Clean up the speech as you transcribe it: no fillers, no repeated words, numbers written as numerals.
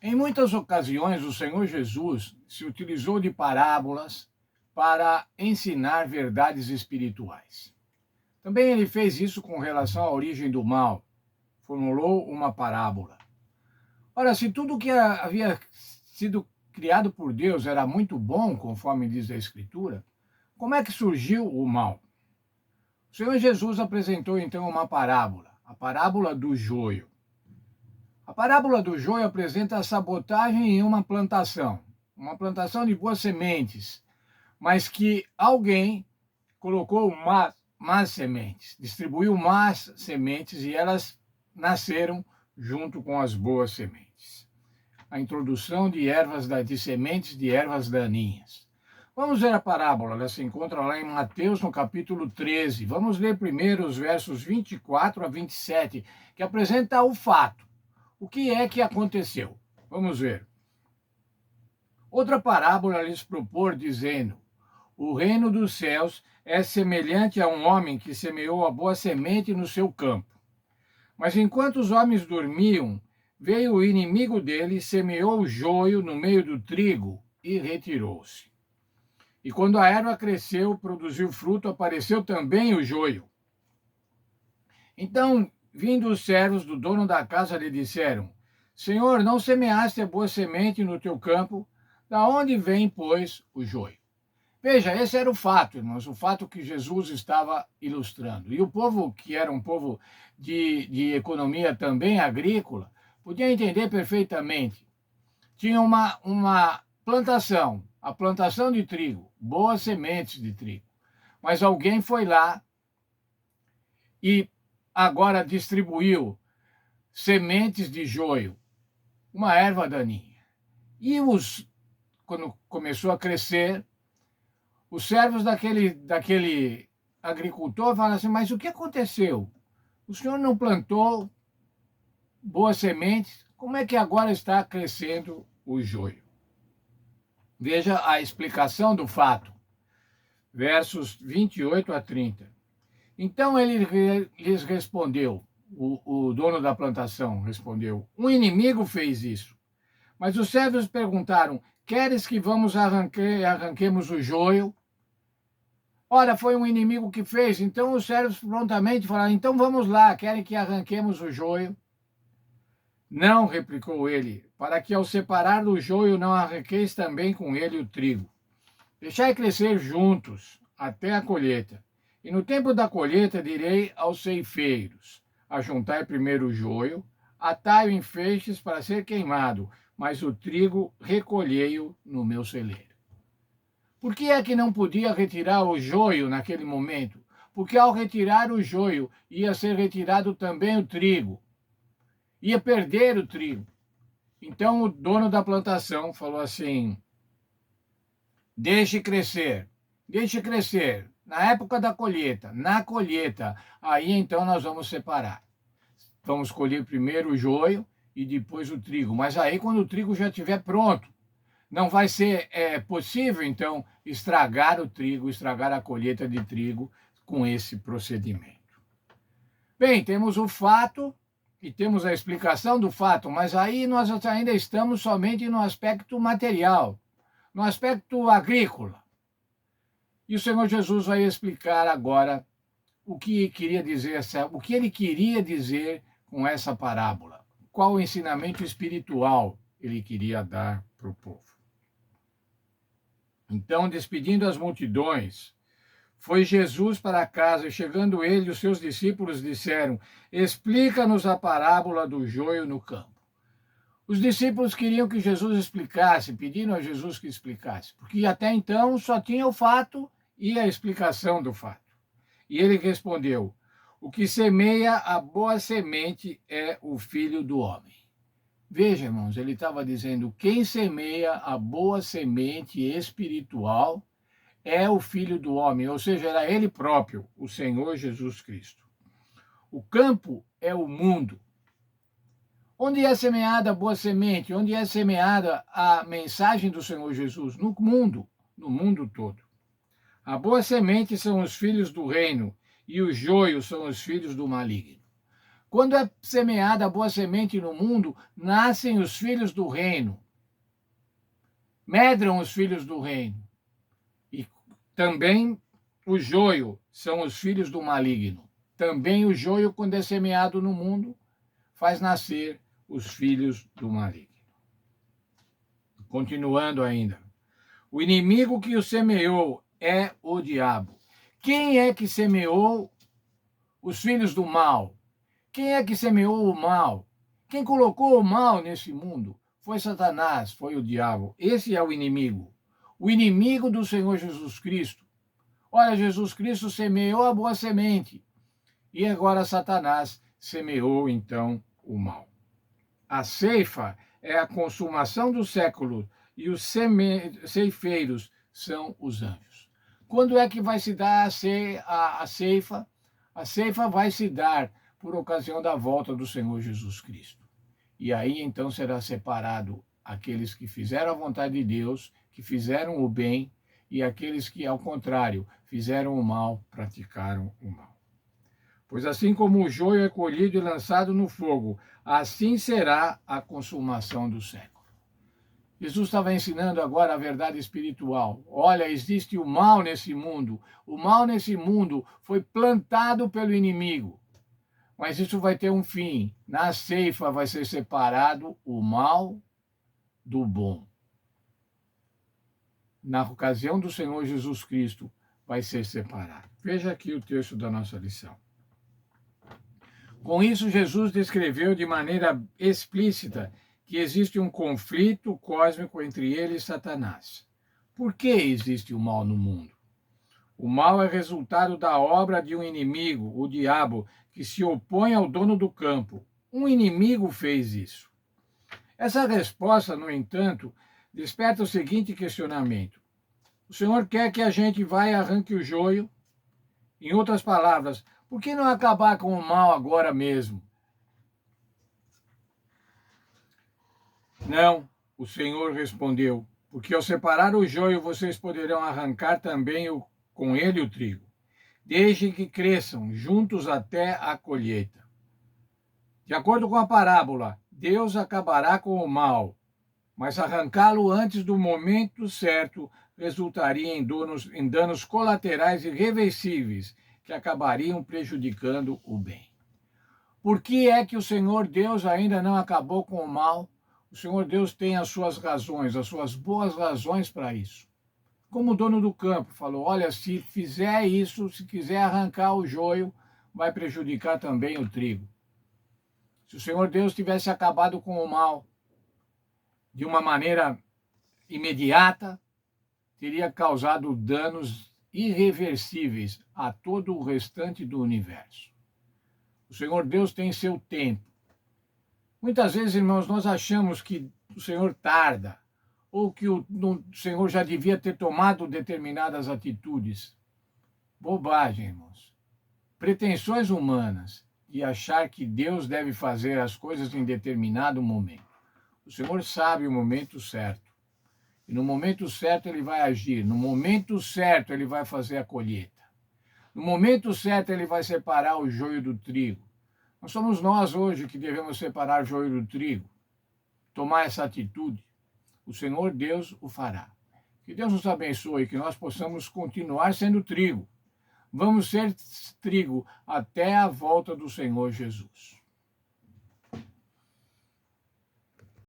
Em muitas ocasiões, o Senhor Jesus se utilizou de parábolas para ensinar verdades espirituais. Também ele fez isso com relação à origem do mal. Formulou uma parábola. Ora, se tudo que havia sido criado por Deus era muito bom, conforme diz a Escritura, como é que surgiu o mal? O Senhor Jesus apresentou então uma parábola, a parábola do joio. A parábola do joio apresenta a sabotagem em uma plantação de boas sementes, mas que alguém colocou más sementes, distribuiu más sementes e elas nasceram junto com as boas sementes. A introdução de sementes de ervas daninhas. Vamos ver a parábola, ela se encontra lá em Mateus, no capítulo 13. Vamos ler primeiro os versos 24 a 27, que apresenta o fato. O que é que aconteceu? Vamos ver. Outra parábola lhes propor, dizendo: o reino dos céus é semelhante a um homem que semeou a boa semente no seu campo. Mas enquanto os homens dormiam, veio o inimigo dele, semeou o joio no meio do trigo e retirou-se. E quando a erva cresceu, produziu fruto, apareceu também o joio. Então, vindo os servos do dono da casa, lhe disseram: Senhor, não semeaste a boa semente no teu campo? Da onde vem, pois, o joio? Veja, esse era o fato, irmãos, o fato que Jesus estava ilustrando. E o povo, que era um povo de economia também agrícola, podia entender perfeitamente. Tinha uma plantação, a plantação de trigo, boas sementes de trigo. Mas alguém foi lá e agora distribuiu sementes de joio, uma erva daninha. E quando começou a crescer, os servos daquele agricultor falaram assim: mas o que aconteceu? O senhor não plantou boas sementes? Como é que agora está crescendo o joio? Veja a explicação do fato, versos 28 a 30. Então ele lhes respondeu, o dono da plantação respondeu: um inimigo fez isso. Mas os servos perguntaram: queres que arranquemos o joio? Ora, foi um inimigo que fez. Então os servos prontamente falaram: então vamos lá, querem que arranquemos o joio? Não, replicou ele, para que ao separar do joio não arranqueis também com ele o trigo. Deixai crescer juntos até a colheita. E no tempo da colheita direi aos ceifeiros: ajuntai primeiro o joio, atai-o em feixes para ser queimado, mas o trigo recolhei-o no meu celeiro. Por que é que não podia retirar o joio naquele momento? Porque ao retirar o joio, ia ser retirado também o trigo. Ia perder o trigo. Então o dono da plantação falou assim: deixe crescer, deixe crescer. Na época da colheita, na colheita, aí então nós vamos separar. Vamos colher primeiro o joio e depois o trigo. Mas aí quando o trigo já estiver pronto, não vai ser possível, então, estragar o trigo, estragar a colheita de trigo com esse procedimento. Bem, temos o fato e temos a explicação do fato, mas aí nós ainda estamos somente no aspecto material, no aspecto agrícola. E o Senhor Jesus vai explicar agora o que queria dizer, o que ele queria dizer com essa parábola. Qual o ensinamento espiritual ele queria dar para o povo. Então, despedindo as multidões, foi Jesus para casa e, chegando ele, os seus discípulos disseram: explica-nos a parábola do joio no campo. Os discípulos queriam que Jesus explicasse, pedindo a Jesus que explicasse, porque até então só tinha o fato e a explicação do fato. E ele respondeu: o que semeia a boa semente é o Filho do Homem. Veja, irmãos, ele estava dizendo: quem semeia a boa semente espiritual é o Filho do Homem, ou seja, era ele próprio, o Senhor Jesus Cristo. O campo é o mundo. Onde é semeada a boa semente? Onde é semeada a mensagem do Senhor Jesus? No mundo todo. A boa semente são os filhos do reino e o joio são os filhos do maligno. Quando é semeada a boa semente no mundo, nascem os filhos do reino. Medram os filhos do reino. E também o joio são os filhos do maligno. Também o joio, quando é semeado no mundo, faz nascer os filhos do maligno. Continuando ainda. O inimigo que o semeou é o diabo. Quem é que semeou os filhos do mal? Quem é que semeou o mal? Quem colocou o mal nesse mundo? Foi Satanás, foi o diabo. Esse é o inimigo. O inimigo do Senhor Jesus Cristo. Olha, Jesus Cristo semeou a boa semente. E agora Satanás semeou, então, o mal. A ceifa é a consumação do século e os ceifeiros são os anjos. Quando é que vai se dar a ceifa? A ceifa vai se dar por ocasião da volta do Senhor Jesus Cristo. E aí então será separado aqueles que fizeram a vontade de Deus, que fizeram o bem, e aqueles que, ao contrário, fizeram o mal, praticaram o mal. Pois assim como o joio é colhido e lançado no fogo, assim será a consumação do século. Jesus estava ensinando agora a verdade espiritual. Olha, existe o mal nesse mundo. O mal nesse mundo foi plantado pelo inimigo. Mas isso vai ter um fim. Na ceifa vai ser separado o mal do bom. Na ocasião do Senhor Jesus Cristo, vai ser separado. Veja aqui o texto da nossa lição. Com isso, Jesus descreveu de maneira explícita que existe um conflito cósmico entre ele e Satanás. Por que existe o mal no mundo? O mal é resultado da obra de um inimigo, o diabo, que se opõe ao dono do campo. Um inimigo fez isso. Essa resposta, no entanto, desperta o seguinte questionamento. O Senhor quer que a gente vá e arranque o joio? Em outras palavras, por que não acabar com o mal agora mesmo? Não, o Senhor respondeu, porque ao separar o joio vocês poderão arrancar também com ele o trigo. Deixem que cresçam juntos até a colheita. De acordo com a parábola, Deus acabará com o mal, mas arrancá-lo antes do momento certo resultaria em danos colaterais irreversíveis que acabariam prejudicando o bem. Por que é que o Senhor Deus ainda não acabou com o mal? O Senhor Deus tem as suas razões, as suas boas razões para isso. Como o dono do campo falou, olha, se fizer isso, se quiser arrancar o joio, vai prejudicar também o trigo. Se o Senhor Deus tivesse acabado com o mal de uma maneira imediata, teria causado danos irreversíveis a todo o restante do universo. O Senhor Deus tem seu tempo. Muitas vezes, irmãos, nós achamos que o Senhor tarda, ou que o Senhor já devia ter tomado determinadas atitudes. Bobagem, irmãos. Pretensões humanas de achar que Deus deve fazer as coisas em determinado momento. O Senhor sabe o momento certo. E no momento certo ele vai agir. No momento certo ele vai fazer a colheita. No momento certo ele vai separar o joio do trigo. Não somos nós hoje que devemos separar o joio do trigo. Tomar essa atitude. O Senhor Deus o fará. Que Deus nos abençoe e que nós possamos continuar sendo trigo. Vamos ser trigo até a volta do Senhor Jesus.